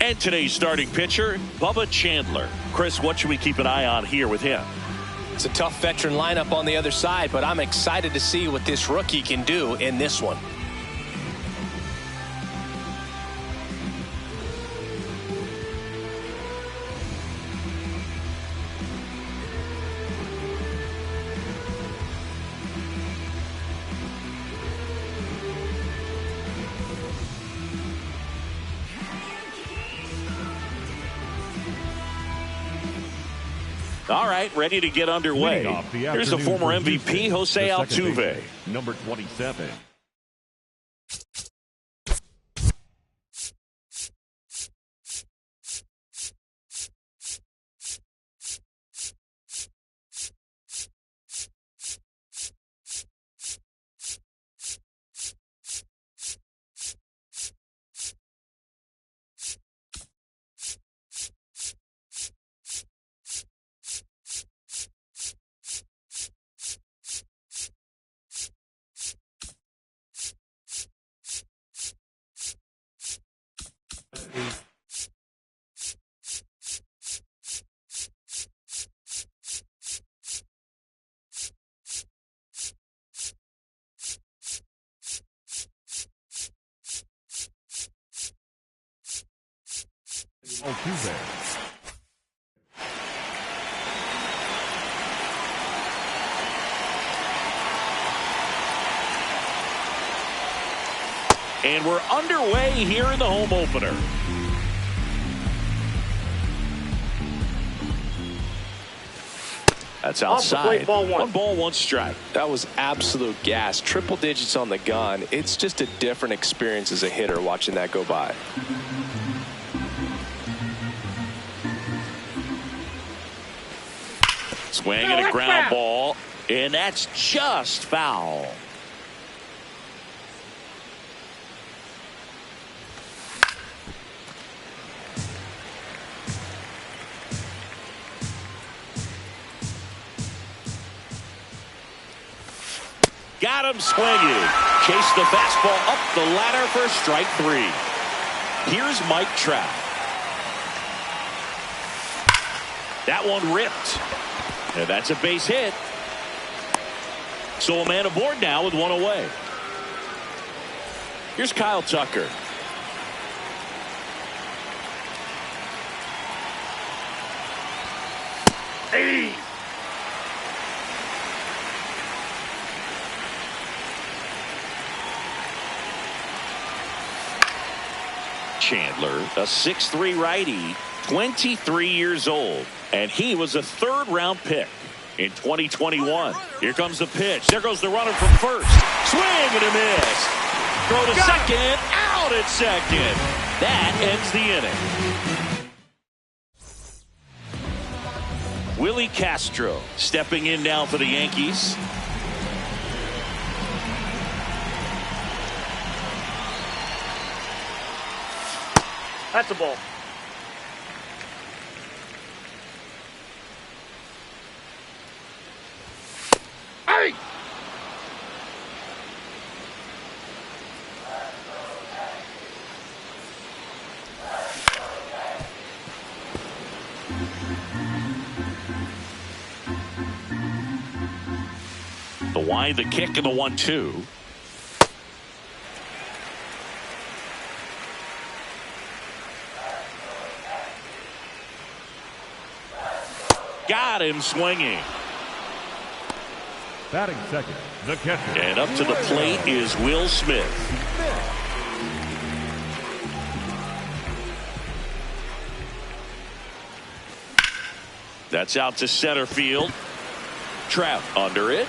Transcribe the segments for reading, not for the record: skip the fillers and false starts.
And today's starting pitcher, Bubba Chandler. Chris, what should we keep an eye on here with him? It's a tough veteran lineup on the other side, but I'm excited to see what this rookie can do in this one. All right, ready to get underway. Here's the former MVP, Jose Altuve. Number 27. Altuve. And we're underway here in the home opener. That's outside. One ball, one strike. That was absolute gas. Triple digits on the gun. It's just a different experience as a hitter watching that go by. Swing and a ground ball, and that's just foul. Got him swinging. Chased the fastball up the ladder for strike three. Here's Mike Trout. That one ripped. And that's a base hit. So a man aboard now with one away. Here's Kyle Tucker. Hey! Chandler, a 6'3" righty, 23 years old. And he was a third-round pick in 2021. Here comes the pitch. There goes the runner from first. Swing and a miss. Throw to second. Out at second. That ends the inning. Willie Castro stepping in now for the Yankees. That's a ball. Hey! The wind, the kick, and the 1-2. Got him swinging. Batting second, the catcher. And up to the plate is Will Smith. That's out to center field. Trout under it.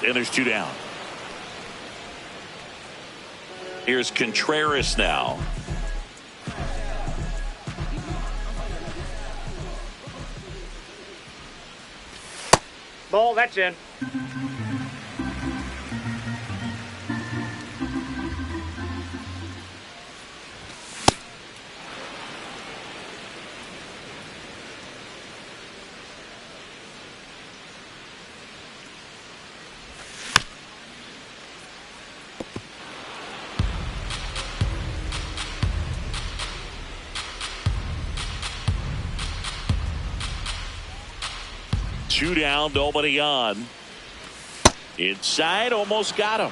And there's two down. Here's Contreras now. Ball, that's in. 2 down, nobody on. Inside, almost got him.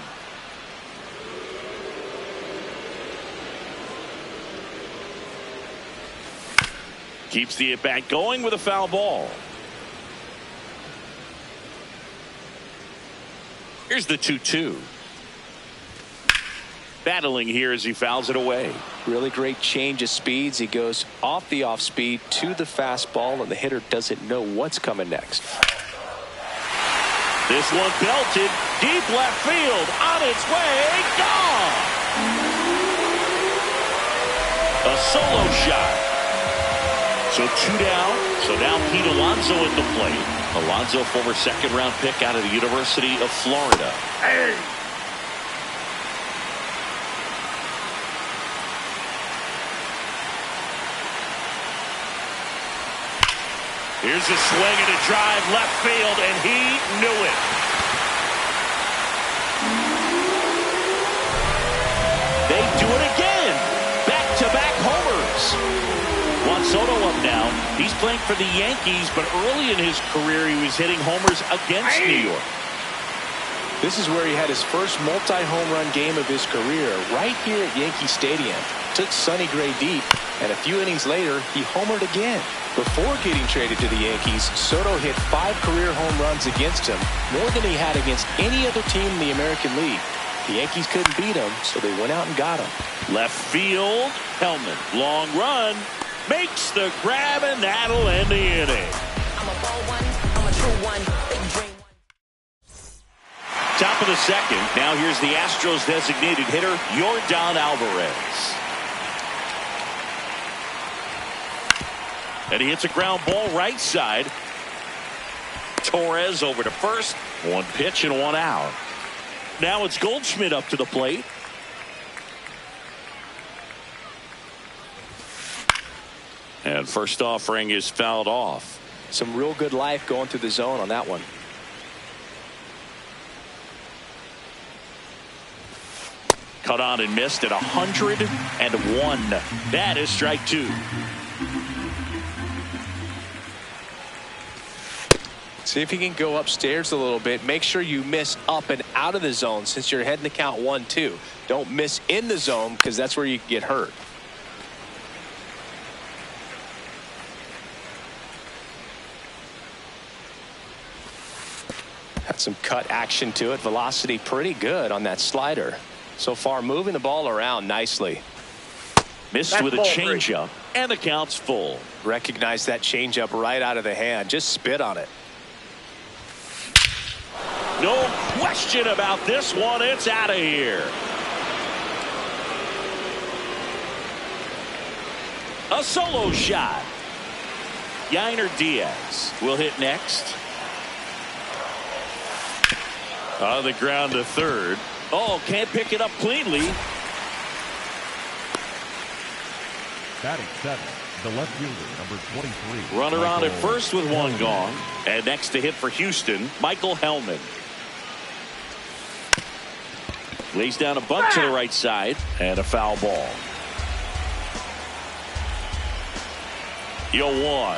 Keeps the at-bat going with a foul ball. Here's the 2-2. Battling here as he fouls it away. Really great change of speeds. He goes off the off speed to the fastball, and the hitter doesn't know what's coming next. This one belted deep left field, on its way, gone. A solo shot. So 2 down. So now Pete Alonso at the plate. Alonso, former second-round pick out of the University of Florida. Hey. Here's a swing and a drive left field, and he knew it. They do it again. Back-to-back homers. Juan Soto up now. He's playing for the Yankees, but early in his career, he was hitting homers against New York. This is where he had his first multi-home run game of his career, right here at Yankee Stadium. Took Sonny Gray deep, and a few innings later, he homered again. Before getting traded to the Yankees, Soto hit 5 career home runs against him, more than he had against any other team in the American League. The Yankees couldn't beat him, so they went out and got him. Left field, Hellman, long run, makes the grab, and that'll end the inning. I'm a bold one, I'm a true one, big dream one. Top of the second. Now here's the Astros designated hitter, Yordan Alvarez. And he hits a ground ball right side. Torres over to first. 1 pitch and 1 out. Now it's Goldschmidt up to the plate. And first offering is fouled off. Some real good life going through the zone on that one. Cut on and missed at 101. That is strike 2. See if you can go upstairs a little bit. Make sure you miss up and out of the zone since you're heading to count 1-2. Don't miss in the zone because that's where you can get hurt. Had some cut action to it. Velocity pretty good on that slider. So far moving the ball around nicely. Missed That's with a ball changeup, and the count's full. Recognize that changeup right out of the hand. Just spit on it. No question about this one. It's out of here. A solo shot. Yainer Diaz will hit next. On the ground to third. Oh, can't pick it up cleanly. Batting 7, the left fielder, number 23. Runner on at Michael first with 1 Hellman. gone. And next to hit for Houston, Michael Hellman. Lays down a bunt to the right side, and a foul ball. 0-1.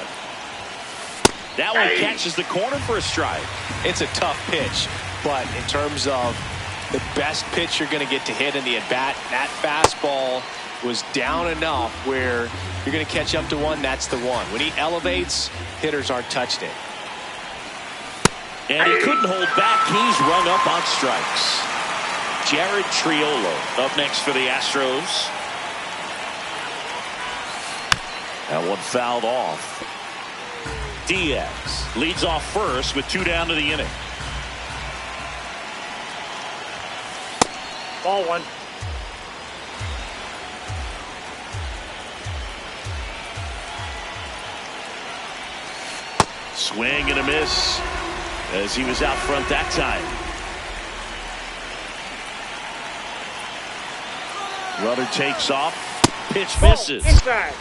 That one catches the corner for a strike. It's a tough pitch, but in terms of the best pitch you're going to get to hit in the at-bat, that fastball was down enough where you're going to catch up to one. That's the one. When he elevates, hitters aren't touched it. And he couldn't hold back. He's rung up on strikes. Jared Triolo up next for the Astros. That one fouled off. Diaz leads off first with 2 down to the inning. Ball 1. Swing and a miss as he was out front that time. Runner takes off. Pitch misses. Inside.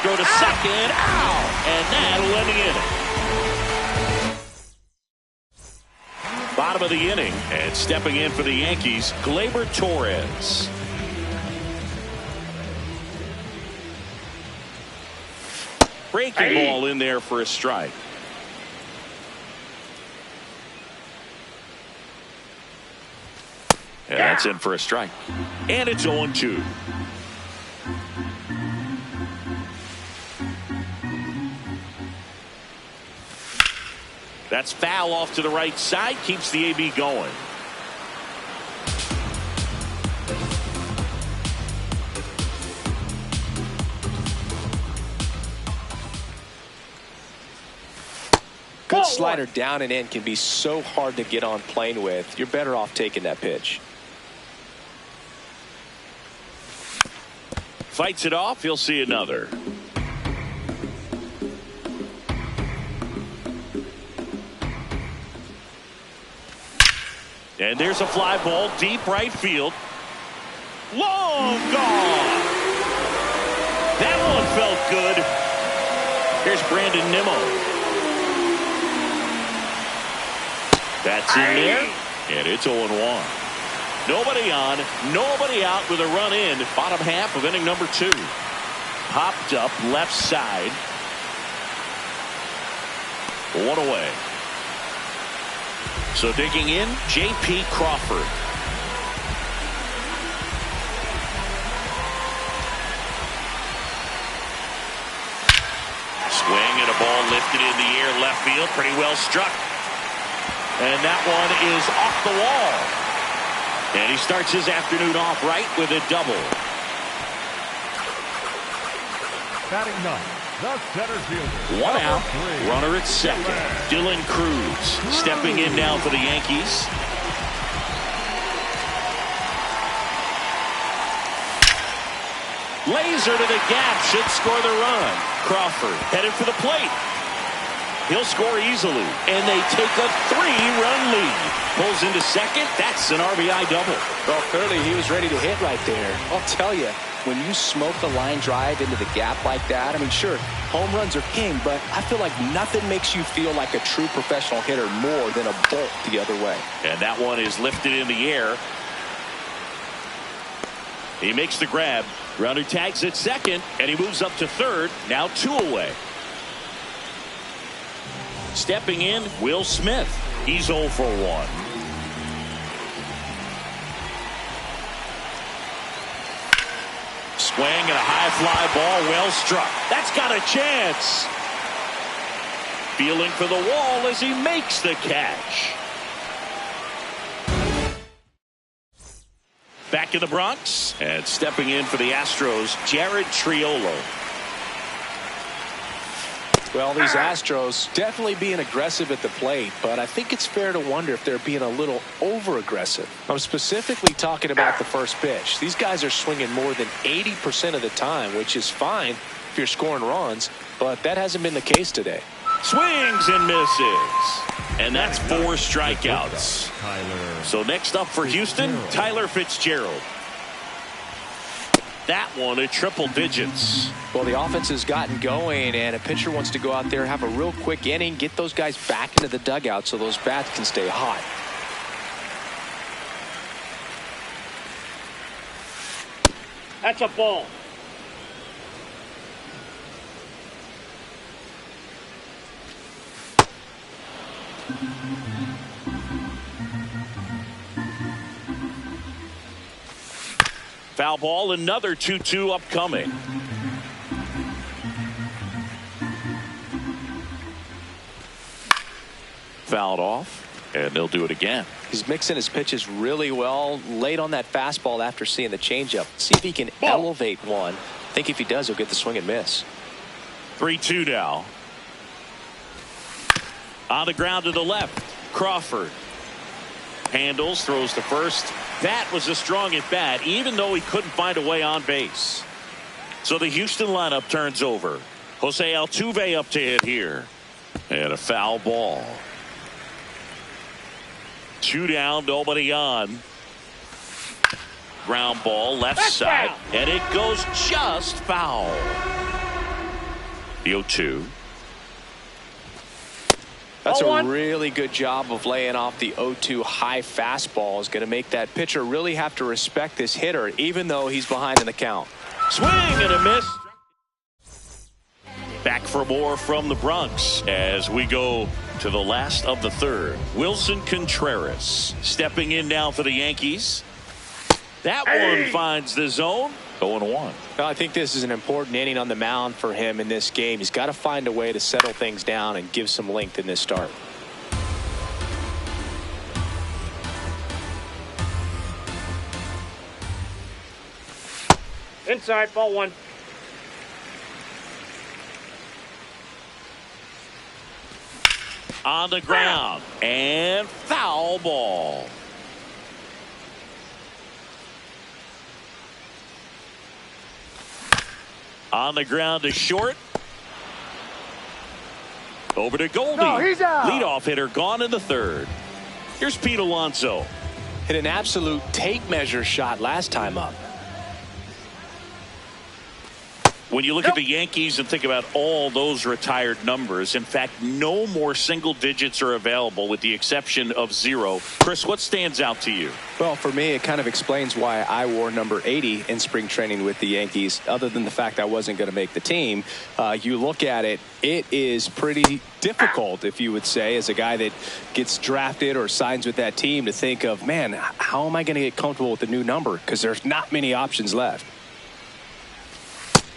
Go to second. Ow! And that'll end the inning. Bottom of the inning. And stepping in for the Yankees, Gleyber Torres. Breaking ball in there for a strike. And that's in for a strike. And it's 0-2. That's foul off to the right side. Keeps the AB going. Good slider down and in can be so hard to get on plane with. You're better off taking that pitch. Fights it off. He'll see another. And there's a fly ball deep right field. Long gone. That one felt good. Here's Brandon Nimmo. That's in there. And it's 0-1. Nobody on, nobody out with a run in. Bottom half of inning number 2. Popped up left side. 1 away. So digging in, J.P. Crawford. Swing and a ball lifted in the air left field. Pretty well struck. And that one is off the wall. And he starts his afternoon off right with a double. Batting ninth, the center fielder. One out, runner at second. Dylan Cruz stepping in now for the Yankees. Laser to the gap, should score the run. Crawford headed for the plate. He'll score easily, and they take a 3-run lead. Pulls into second. That's an RBI double. Well, clearly he was ready to hit right there. I'll tell you, when you smoke the line drive into the gap like that, I mean, sure, home runs are king, but I feel like nothing makes you feel like a true professional hitter more than a bolt the other way. And that one is lifted in the air. He makes the grab. Runner tags at second, and he moves up to third. Now 2 away. Stepping in, Will Smith. He's 0 for 1. Swing and a high fly ball, well struck. That's got a chance. Feeling for the wall as he makes the catch. Back in the Bronx, and stepping in for the Astros, Jared Triolo. Well, these Astros definitely being aggressive at the plate, but I think it's fair to wonder if they're being a little over-aggressive. I'm specifically talking about the first pitch. These guys are swinging more than 80% of the time, which is fine if you're scoring runs, but that hasn't been the case today. Swings and misses. And that's 4 strikeouts. So next up for Houston, Tyler Fitzgerald. That one at triple digits. Well, the offense has gotten going, and a pitcher wants to go out there, have a real quick inning, get those guys back into the dugout so those bats can stay hot. That's a ball. Foul ball, another 2-2 upcoming. Fouled off, and they'll do it again. He's mixing his pitches really well, late on that fastball after seeing the changeup. See if he can elevate one. I think if he does, he'll get the swing and miss. 3-2 now. On the ground to the left, Crawford. Handles, throws to first. That was a strong at bat, even though he couldn't find a way on base. So the Houston lineup turns over. Jose Altuve up to hit here. And a foul ball. 2 down, nobody on. Ground ball, left side. And it goes just foul. The 0-2. That's a really good job of laying off the 0-2 high fastball. Is going to make that pitcher really have to respect this hitter, even though he's behind in the count. Swing and a miss. Back for more from the Bronx as we go to the last of the third. Wilson Contreras stepping in now for the Yankees. That one finds the zone. 0-1. Well, I think this is an important inning on the mound for him in this game. He's got to find a way to settle things down and give some length in this start. Inside, ball one. On the ground. And foul ball. On the ground to short. Over to Goldie. No, he's out. Leadoff hitter gone in the third. Here's Pete Alonso. Hit an absolute tape measure shot last time up. When you look at the Yankees and think about all those retired numbers, in fact, no more single digits are available with the exception of 0. Chris, what stands out to you? Well, for me, it kind of explains why I wore number 80 in spring training with the Yankees. Other than the fact I wasn't going to make the team, you look at it, it is pretty difficult, if you would say, as a guy that gets drafted or signs with that team, to think of, man, how am I going to get comfortable with the new number? Because there's not many options left.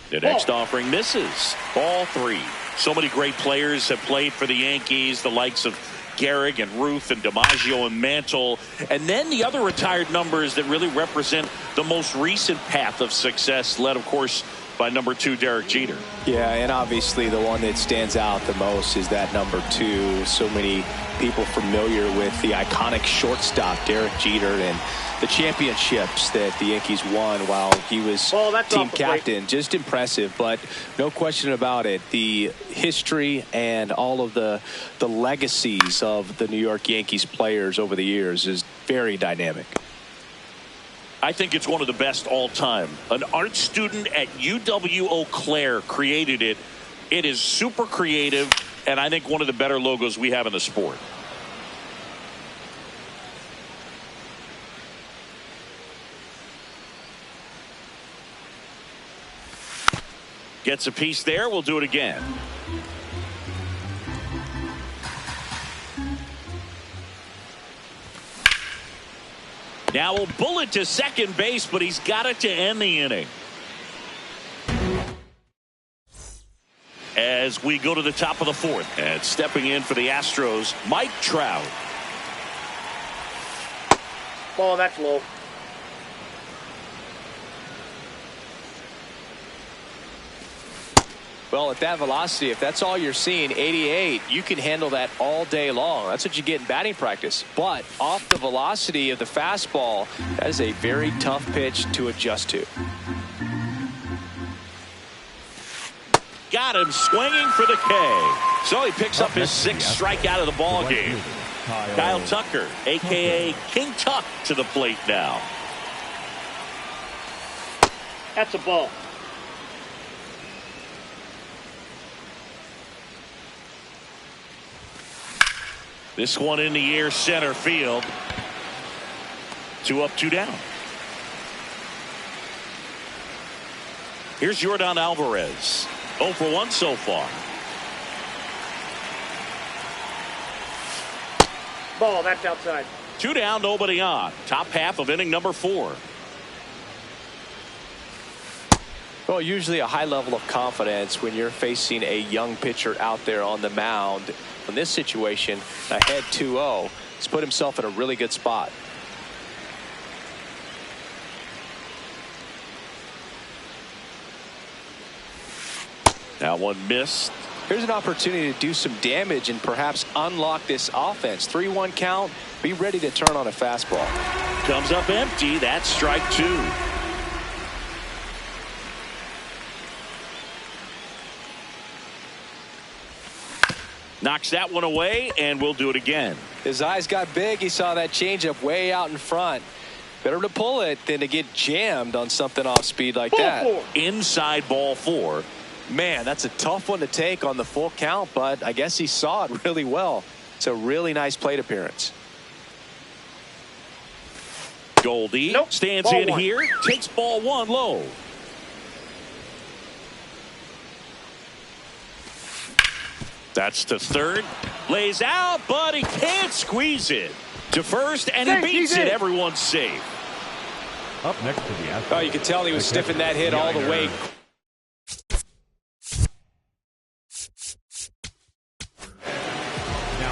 The next offering misses. Ball 3. So many great players have played for the Yankees, the likes of Gehrig and Ruth and DiMaggio and Mantle. And then the other retired numbers that really represent the most recent path of success, led, of course, by number 2, Derek Jeter. Yeah, and obviously the one that stands out the most is that number 2. So many people familiar with the iconic shortstop, Derek Jeter, and the championships that the Yankees won while he was team captain. Just impressive, but no question about it. The history and all of the legacies of the New York Yankees players over the years is very dynamic. I think it's one of the best all time. An art student at UW-Eau Claire created it. It is super creative, and I think one of the better logos we have in the sport. Gets a piece there. We'll do it again. Now a bullet to second base, but he's got it to end the inning. As we go to the top of the 4th, and stepping in for the Astros, Mike Trout. Ball, that's low. Well, at that velocity, if that's all you're seeing, 88, you can handle that all day long. That's what you get in batting practice. But off the velocity of the fastball, that is a very tough pitch to adjust to. Got him swinging for the K. So he picks up his 6th strikeout of the ball game. Kyle Tucker, a.k.a. King Tuck, to the plate now. That's a ball. This one in the air, center field. 2 up, 2 down. Here's Yordan Alvarez. 0 for 1 so far. Ball, that's outside. 2 down, nobody on. Top half of inning number 4. Well, usually a high level of confidence when you're facing a young pitcher out there on the mound. In this situation, ahead 2-0, he's put himself in a really good spot. That one missed. Here's an opportunity to do some damage and perhaps unlock this offense. 3-1 count. Be ready to turn on a fastball. Comes up empty. That's strike 2. Knocks that one away, and we'll do it again. His eyes got big. He saw that changeup way out in front. Better to pull it than to get jammed on something off speed like that. Inside ball 4. Man, that's a tough one to take on the full count, but I guess he saw it really well. It's a really nice plate appearance. Goldie stands Ball in 1. here, takes ball 1 low. That's to third. Lays out, but he can't squeeze it. To first, and he beats it. Everyone's safe. Up next to the Astros. Oh, you could tell he was sniffing that hit all the way.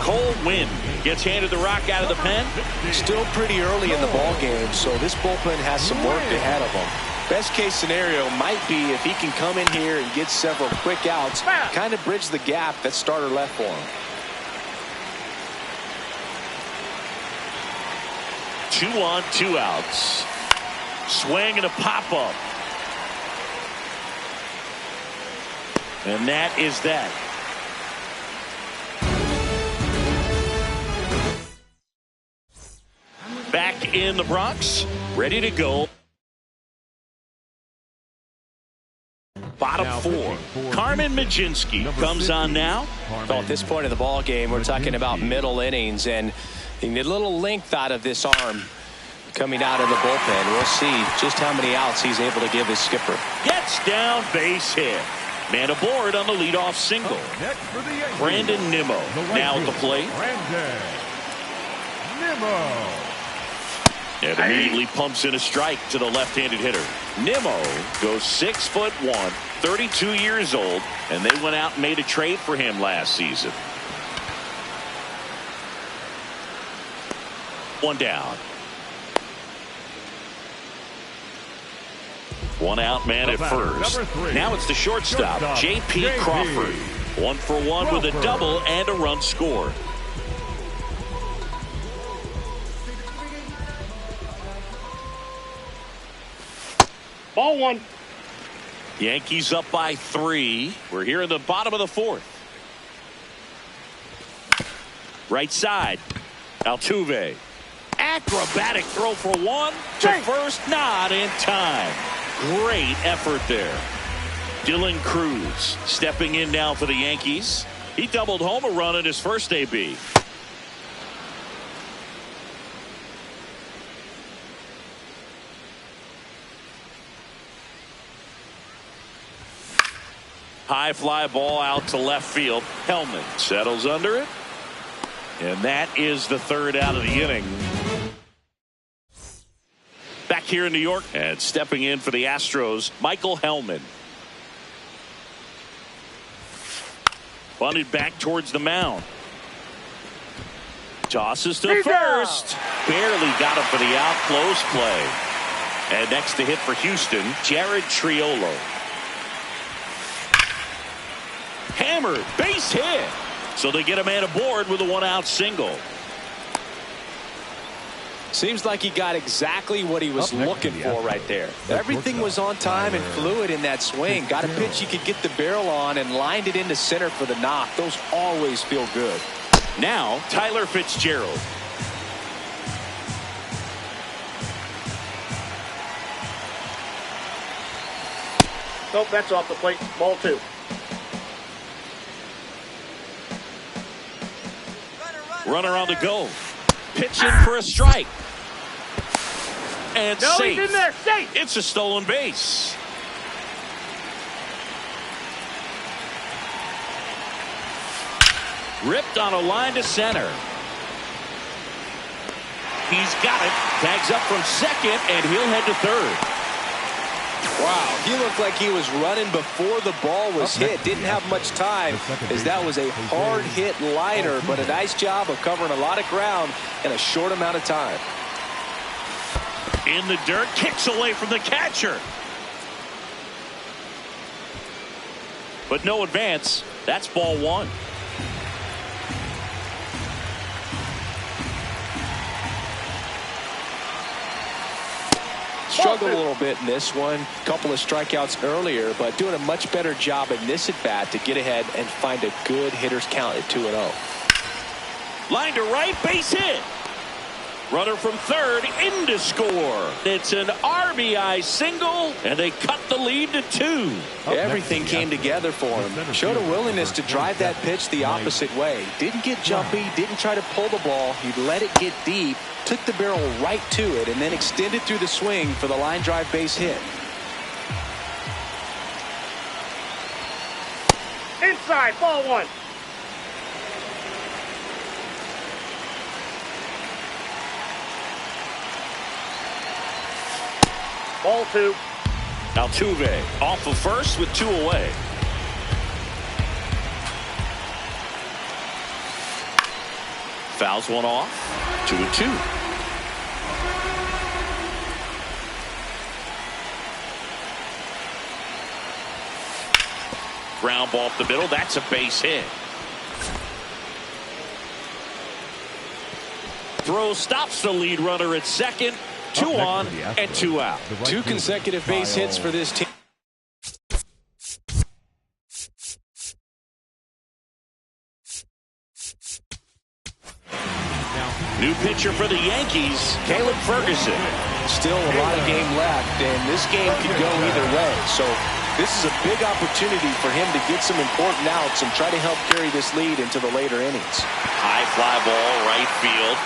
Cold wind gets handed the rock out of the pen. Still pretty early in the ball game, so this bullpen has some work ahead of them. Best case scenario might be if he can come in here and get several quick outs, kind of bridge the gap that starter left for him. 2 on, 2 outs. Swing and a pop-up. And that is that. Back in the Bronx, ready to go. Bottom 4. Carmen Majinski comes on now. So at this point in the ball game, we're talking about middle innings, and you need a little length out of this arm coming out of the bullpen. We'll see just how many outs he's able to give his skipper. Gets down, base hit. Man aboard on the leadoff single. Brandon Nimmo now at the plate. Brandon Nimmo. And immediately pumps in a strike to the left-handed hitter. Nimmo goes 6'1", 32 years old, and they went out and made a trade for him last season. 1 down. 1 out man at first. Now it's the shortstop, J.P. Crawford. 1 for 1 with a double and a run scored. Ball 1. Yankees up by 3. We're here in the bottom of the 4th. Right side. Altuve. Acrobatic throw for 1 to first. Not in time. Great effort there. Dylan Cruz stepping in now for the Yankees. He doubled home a run in his first AB. High fly ball out to left field. Hellman settles under it. And that is the 3rd out of the inning. Back here in New York and stepping in for the Astros, Michael Hellman. Bunted back towards the mound. Tosses to first. Barely got him for the out. Close play. And next to hit for Houston, Jared Triolo. Hammered, base hit. So they get a man aboard with a 1-out single. Seems like he got exactly what he was looking for right there. Everything was on time and fluid in that swing. Got a pitch he could get the barrel on and lined it into center for the knock. Those always feel good. Now Tyler Fitzgerald. Nope, that's off the plate. Ball 2. Runner on the go. Pitch in for a strike. And No, safe. he's in there. Safe. It's a stolen base. Ripped on a line to center. He's got it. Tags up from second, and he'll head to third. Wow, he looked like he was running before the ball was hit. Didn't have much time, as that was a hard hit liner, but a nice job of covering a lot of ground in a short amount of time. In the dirt, kicks away from the catcher. But no advance. That's ball 1. Struggled a little bit in this one. Couple of strikeouts earlier, but doing a much better job in this at-bat to get ahead and find a good hitter's count at 2-0. Line to right, base hit. Runner from third in to score. It's an RBI single, and they cut the lead to 2. Everything came together for him. Showed a willingness to drive that pitch the opposite way. Didn't get jumpy, didn't try to pull the ball. He let it get deep, took the barrel right to it, and then extended through the swing for the line drive base hit. Inside, ball 1. Ball 2. Altuve off of first with 2 away. Fouls one off. 2-2. Ground ball up the middle. That's a base hit. Throw stops the lead runner at second. 2 on and 2 out. 2 consecutive base hits for this team. New pitcher for the Yankees, Caleb Ferguson. Still a lot of game left, and this game could go either way. So this is a big opportunity for him to get some important outs and try to help carry this lead into the later innings. High fly ball, right field.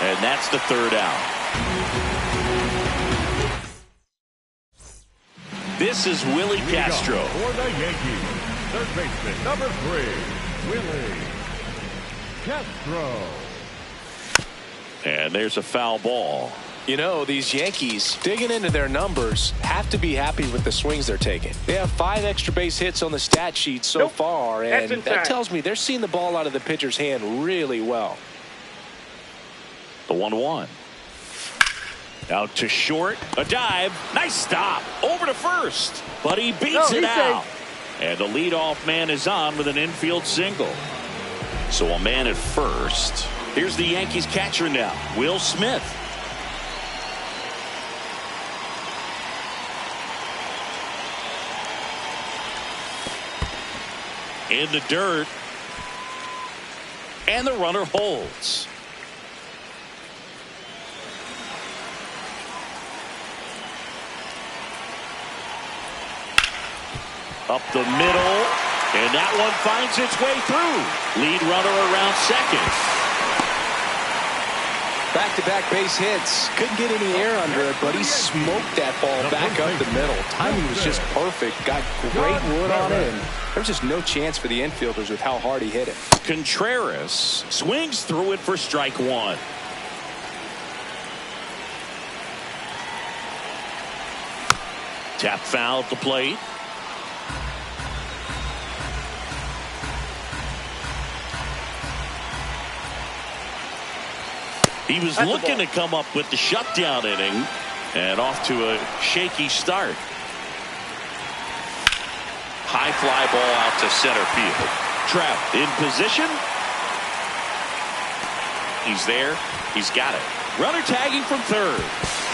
And that's the 3rd out. This is Willie Castro. For the Yankees, third baseman, number 3, Willie Castro. And there's a foul ball. You know, these Yankees, digging into their numbers, have to be happy with the swings they're taking. They have 5 extra base hits on the stat sheet so far, and that tells me they're seeing the ball out of the pitcher's hand really well. The 1-1. Out to short. A dive. Nice stop. Over to first. But he beats it out. And the leadoff man is on with an infield single. So a man at first. Here's the Yankees catcher now, Will Smith. In the dirt. And the runner holds. Up the middle, and that one finds its way through. Lead runner around second. Back-to-back base hits. Couldn't get any air under it, but he smoked that ball back up the middle. Timing was just perfect. Got great wood on it, and there was just no chance for the infielders with how hard he hit it. Contreras swings through it for strike 1. Tap foul at the plate. He was looking to come up with the shutdown inning, and off to a shaky start. High fly ball out to center field. Trout in position. He's there. He's got it. Runner tagging from third.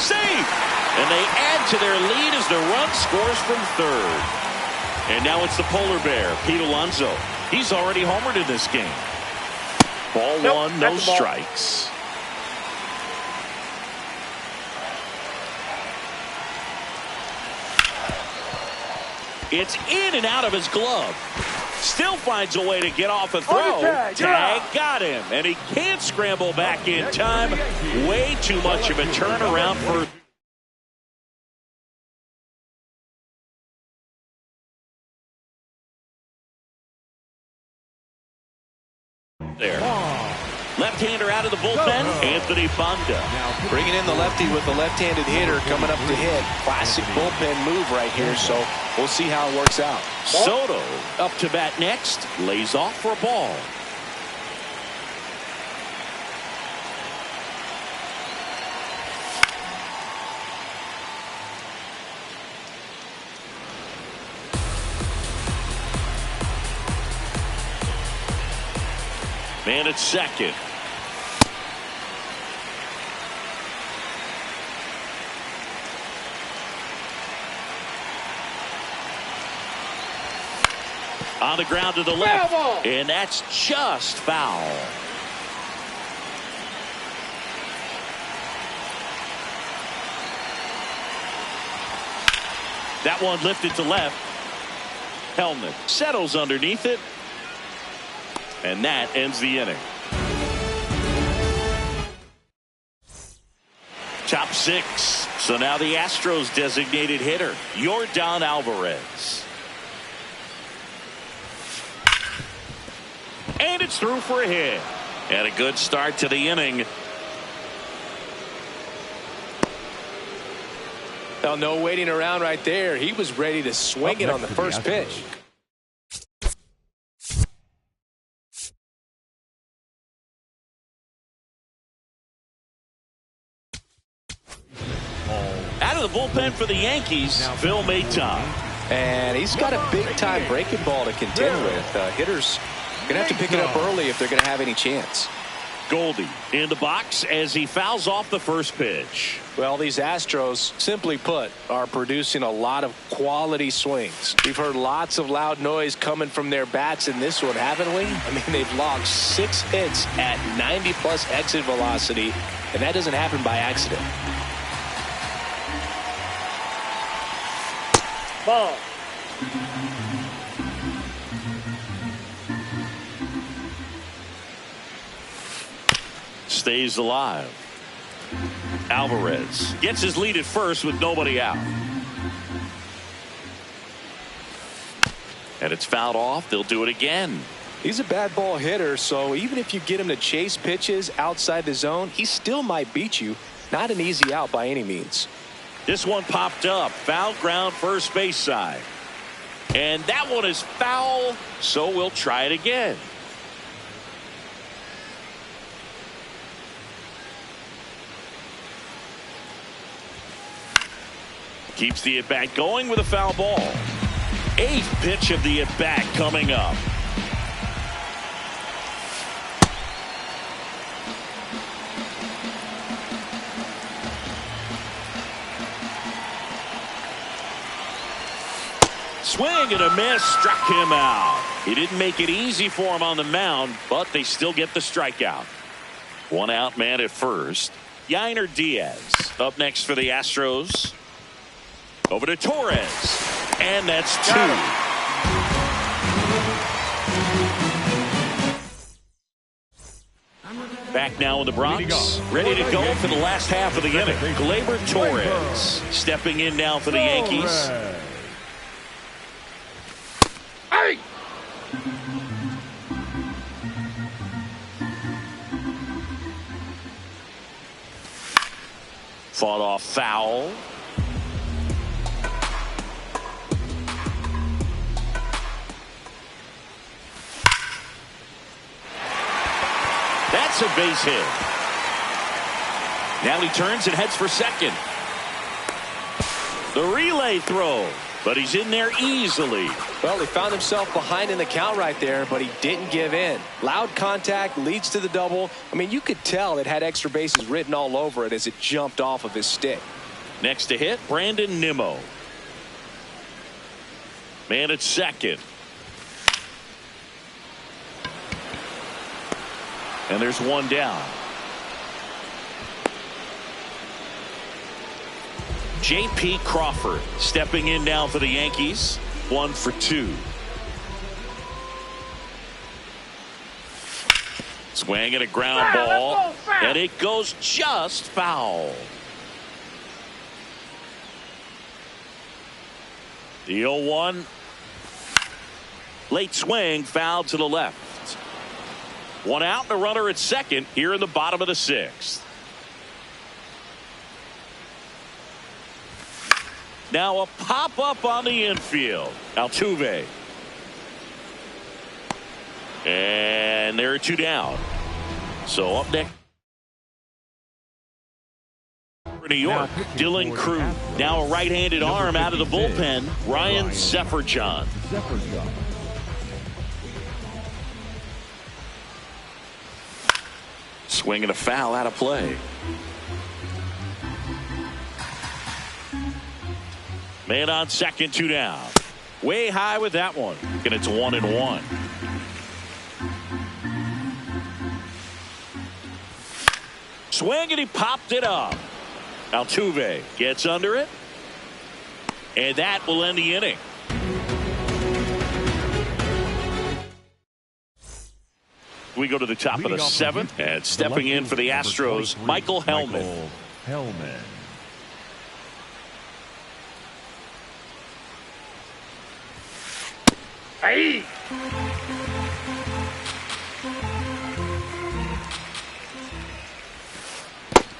Save! And they add to their lead as the run scores from third. And now it's the polar bear, Pete Alonso. He's already homered in this game. Ball 1, no strikes. It's in and out of his glove. Still finds a way to get off a throw. Tag got him. And he can't scramble back in time. Way too much of a turnaround for... there. Left-hander out of the bullpen, Anthony Banda. Bringing in the lefty with the left-handed hitter coming up to hit. Classic bullpen move right here, so we'll see how it works out. Soto up to bat next, lays off for a ball. Man at second. On the ground to the left, and that's just foul. That one lifted to left. Helmet settles underneath it, and that ends the inning. Top 6. So now the Astros designated hitter, Yordan Alvarez. And it's through for a hit. And a good start to the inning. Well, no waiting around right there. He was ready to swing it on the first pitch. Out of the bullpen for the Yankees, Phil Maton. And he's got a big-time breaking ball to contend with. Hitters going to have to pick it up early if they're going to have any chance. Goldie in the box as he fouls off the first pitch. Well, these Astros, simply put, are producing a lot of quality swings. We've heard lots of loud noise coming from their bats in this one, haven't we? I mean, they've logged 6 hits at 90-plus exit velocity, and that doesn't happen by accident. Ball. Stays alive. Alvarez gets his lead at first with nobody out. And it's fouled off. They'll do it again. He's a bad ball hitter, so even if you get him to chase pitches outside the zone, he still might beat you. Not an easy out by any means. This one popped up. Foul ground first base side. And that one is foul, so we'll try it again. Keeps the at-bat going with a foul ball. 8th pitch of the at-bat coming up. Swing and a miss, struck him out. He didn't make it easy for him on the mound, but they still get the strikeout. 1 out man at first. Yainer Diaz up next for the Astros. Over to Torres. And that's 2. Back now in the Bronx. Ready to go for the last half of the inning. Gleyber Torres stepping in now for the Yankees. Hey! Fought off foul. That's a base hit. Now he turns and heads for second. The relay throw, but he's in there easily. Well, he found himself behind in the count right there, but he didn't give in. Loud contact leads to the double. I mean, you could tell it had extra bases written all over it as it jumped off of his stick. Next to hit, Brandon Nimmo. Man at second. And there's one down. J.P. Crawford stepping in now for the Yankees. 1 for 2. Swing and a ground ball. And it goes just foul. The 0-1. Late swing, foul to the left. 1 out and a runner at second here in the bottom of the 6th. Now a pop-up on the infield. Altuve. And there are 2 down. So up next for New York, Dylan Crew. Now a right-handed arm out of the bullpen, Ryan Sefferjohn. Swing and a foul out of play. Man on second, 2 down. Way high with that one. And it's 1-1. Swing and he popped it up. Altuve gets under it. And that will end the inning. We go to the top of the 7th, and stepping in for the Astros, Michael Hellman. Hey!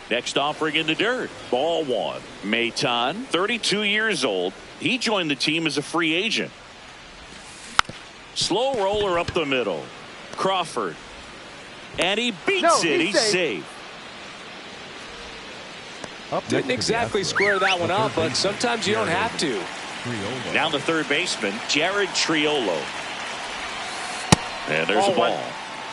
Next offering in the dirt. Ball one. Maton, 32 years old. He joined the team as a free agent. Slow roller up the middle. Crawford. And he beats it. He's safe. Didn't exactly square that one up, but sometimes you don't have to. Now the third baseman, Jared Triolo. And there's a ball.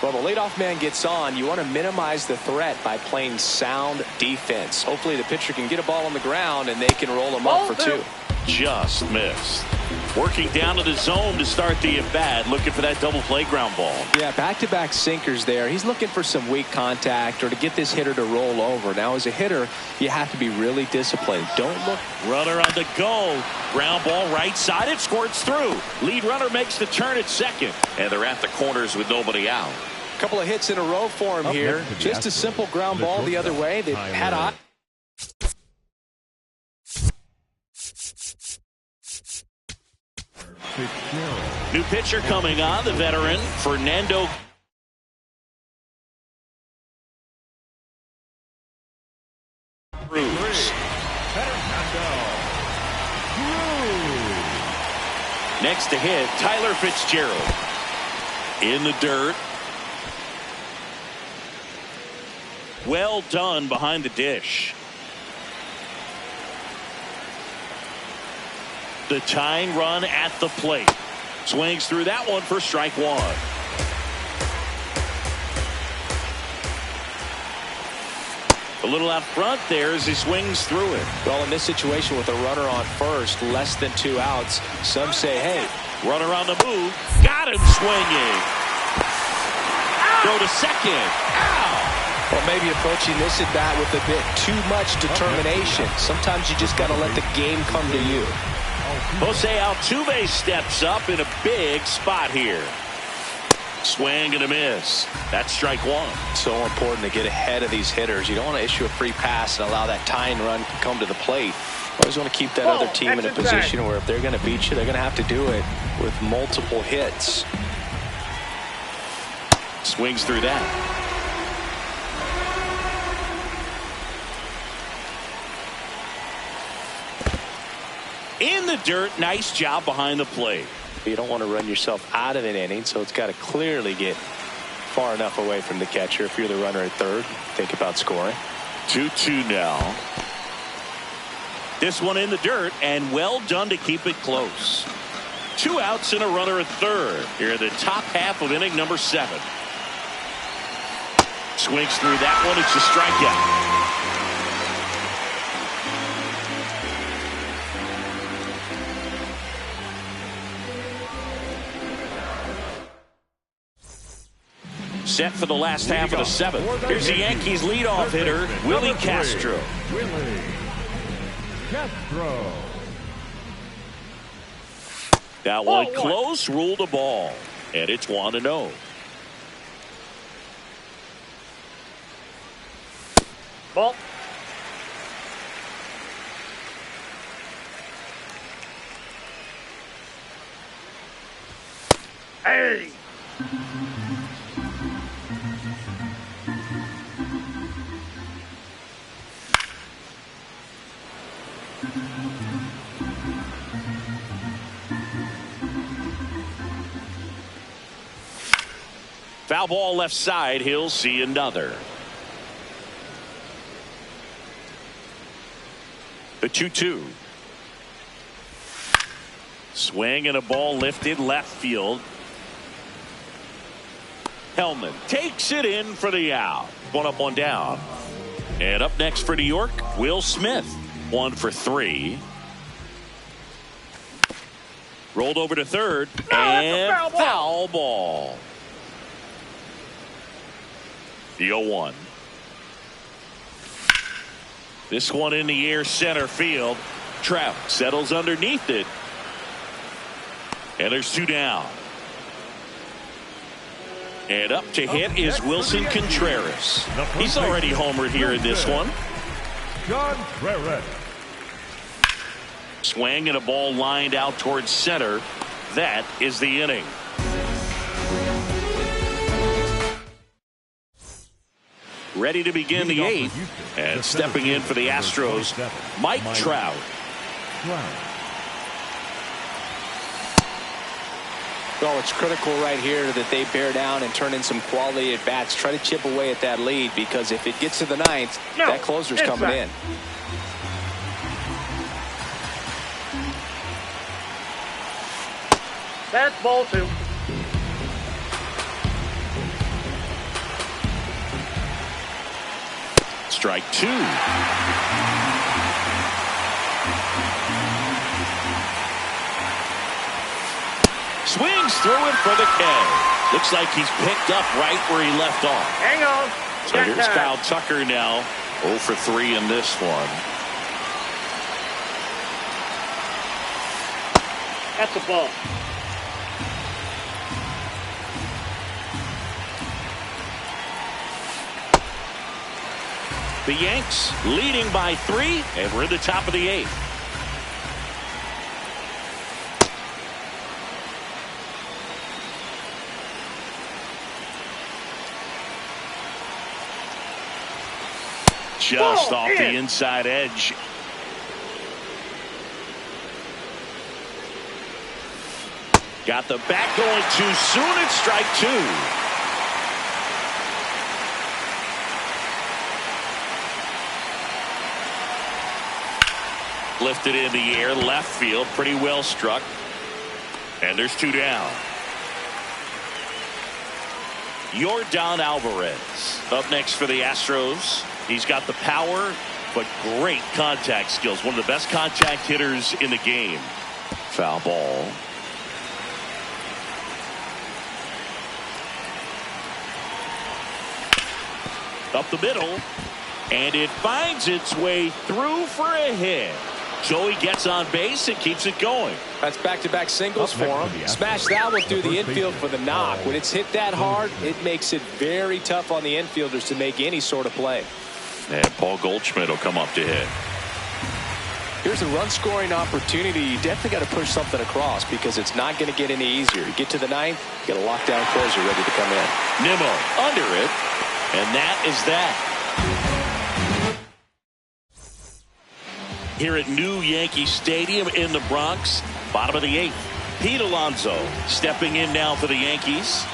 Well, the leadoff man gets on. You want to minimize the threat by playing sound defense. Hopefully the pitcher can get a ball on the ground and they can roll him up for two. Just missed. Working down to the zone to start the at-bat, looking for that double play ground ball. Yeah, back-to-back sinkers there. He's looking for some weak contact or to get this hitter to roll over. Now, as a hitter, you have to be really disciplined. Don't look. Runner on the go. Ground ball right side. It squirts through. Lead runner makes the turn at second. And they're at the corners with nobody out. A couple of hits in a row for him here. Just a simple ground ball the other way. They've had a... New pitcher coming on, the veteran, Fernando Cruz. Next to hit, Tyler Fitzgerald. In the dirt. Well done behind the dish. The tying run at the plate. Swings through that one for strike one. A little out front there as he swings through it. Well, in this situation with a runner on first, less than 2 outs, some say, hey. Runner on the move. Got him swinging. Throw to second. Ow! Well, maybe approaching this at bat with a bit too much determination. Sometimes you just got to let the game come to you. Jose Altuve steps up in a big spot here. Swing and a miss. That's strike one. So important to get ahead of these hitters. You don't want to issue a free pass and allow that tying run to come to the plate. You always want to keep that other team in a position where if they're going to beat you, they're going to have to do it with multiple hits. Swings through that. In the dirt, nice job behind the plate. You don't want to run yourself out of an inning, so it's got to clearly get far enough away from the catcher. If you're the runner at third, think about scoring. 2-2 now. This one in the dirt, and well done to keep it close. 2 outs and a runner at third. Here in the top half of inning number 7. Swings through that one. It's a strikeout. Set for the last half of the 7th. Here's the Yankees leadoff hitter, Willie Castro. Willie Castro. That one close, ruled a ball. And it's 1-0. Ball. Hey. Foul ball left side. He'll see another. The 2-2. Swing and a ball lifted left field. Hellman takes it in for the out. 1 up, 1 down. And up next for New York, Will Smith. 1 for 3. Rolled over to third. And foul ball. The 0-1. This one in the air center field. Trout settles underneath it. And there's 2 down. And up to hit is Wilson Contreras. He's already homered here in this one. Contreras. Swing and a ball lined out towards center. That is the inning. Ready to begin the eighth. And stepping in for the Astros, Mike Trout. Well, it's critical right here that they bear down and turn in some quality at bats. Try to chip away at that lead, because if it gets to the ninth, that closer's coming in. That's ball 2. Strike 2. Swings through it for the K. Looks like he's picked up right where he left off. Hang on. So here's Kyle Tucker now. 0 for 3 in this one. That's a ball. The Yanks leading by 3, and we're in the top of the 8th. Just off the inside edge. Got the bat going too soon. It's strike 2. Lifted in the air, left field, pretty well struck. And there's 2 down. Yordan Alvarez up next for the Astros. He's got the power, but great contact skills. One of the best contact hitters in the game. Foul ball. Up the middle, and it finds its way through for a hit. So he gets on base and keeps it going. That's back-to-back singles for him. Smash that one through the infield for the knock. When it's hit that hard, it makes it very tough on the infielders to make any sort of play. And Paul Goldschmidt will come up to hit. Here's a run-scoring opportunity. You definitely got to push something across, because it's not going to get any easier. You get to the ninth, you got a lockdown closer ready to come in. Nimmo under it, and that is that. Here at New Yankee Stadium in the Bronx, bottom of the 8th. Pete Alonso stepping in now for the Yankees.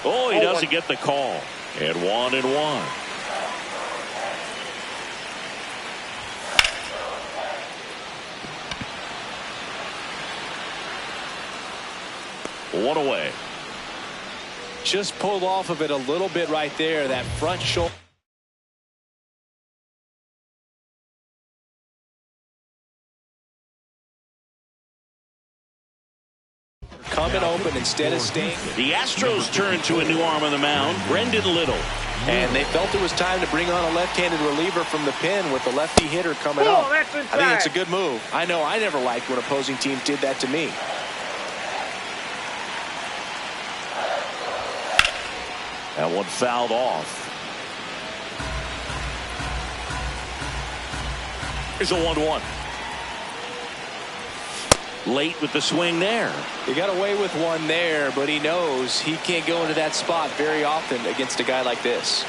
Oh, he doesn't get the call. And 1-1. One away. Just pulled off of it a little bit right there. That front shoulder. Coming open instead of staying. The Astros turn to a new arm on the mound, Brendan Little. And they felt it was time to bring on a left-handed reliever from the pen with the lefty hitter coming up. That's I think it's a good move. I know I never liked when opposing teams did that to me. That one fouled off. Here's a 1-1. Late with the swing there. He got away with one there, but he knows he can't go into that spot very often against a guy like this.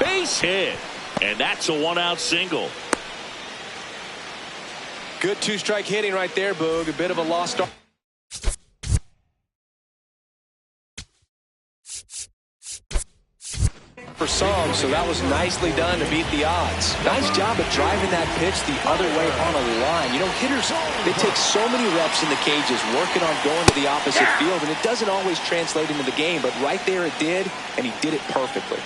Base hit. And that's a 1-out single. Good 2-strike hitting right there, Boog. A bit of a lost start for some, so that was nicely done to beat the odds. Nice job of driving that pitch the other way on a line. You know, hitters, they take so many reps in the cages working on going to the opposite field, and it doesn't always translate into the game, but right there it did, and he did it perfectly.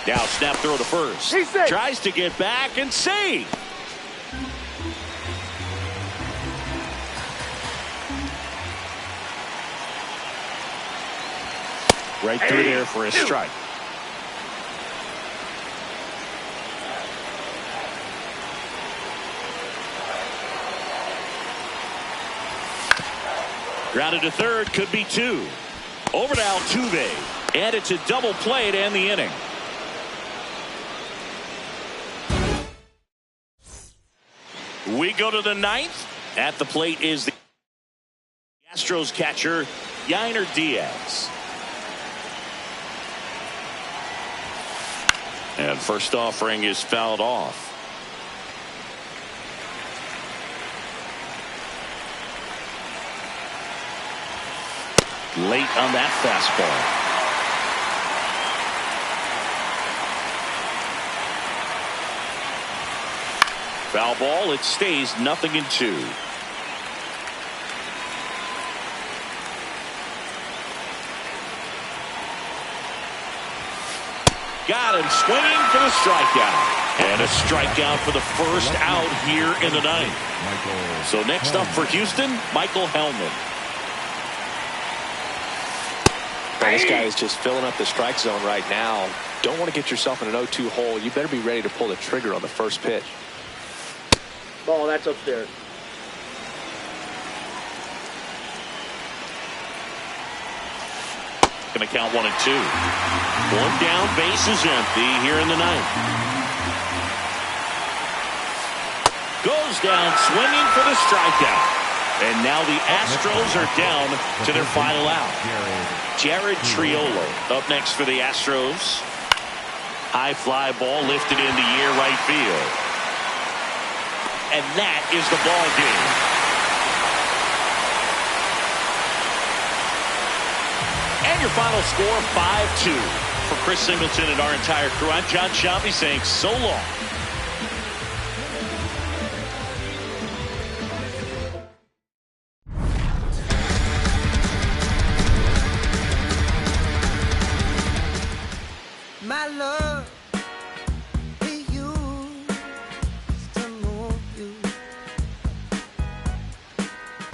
Now snap throw to first. Tries to get back and save. Right through there for a strike. Grounded to third, could be 2. Over to Altuve, and it's a double play to end the inning. We go to the ninth. At the plate is the Astros catcher, Diaz. And first offering is fouled off. Late on that fastball. Foul ball. It stays 0-2. Got him swinging for the strikeout. And a strikeout for the first out here in the ninth. So next up for Houston, Michael Hellman. Man, this guy is just filling up the strike zone right now. Don't want to get yourself in an 0-2 hole. You better be ready to pull the trigger on the first pitch. Ball, that's upstairs. Going to count 1-2. One down, base is empty here in the ninth. Goes down swinging for the strikeout. And now the Astros are down to their final out. Jared Triolo up next for the Astros. High fly ball lifted in the air right field. And that is the ball game. And your final score, 5-2. For Chris Singleton and our entire crew, I'm John Shelby saying so long.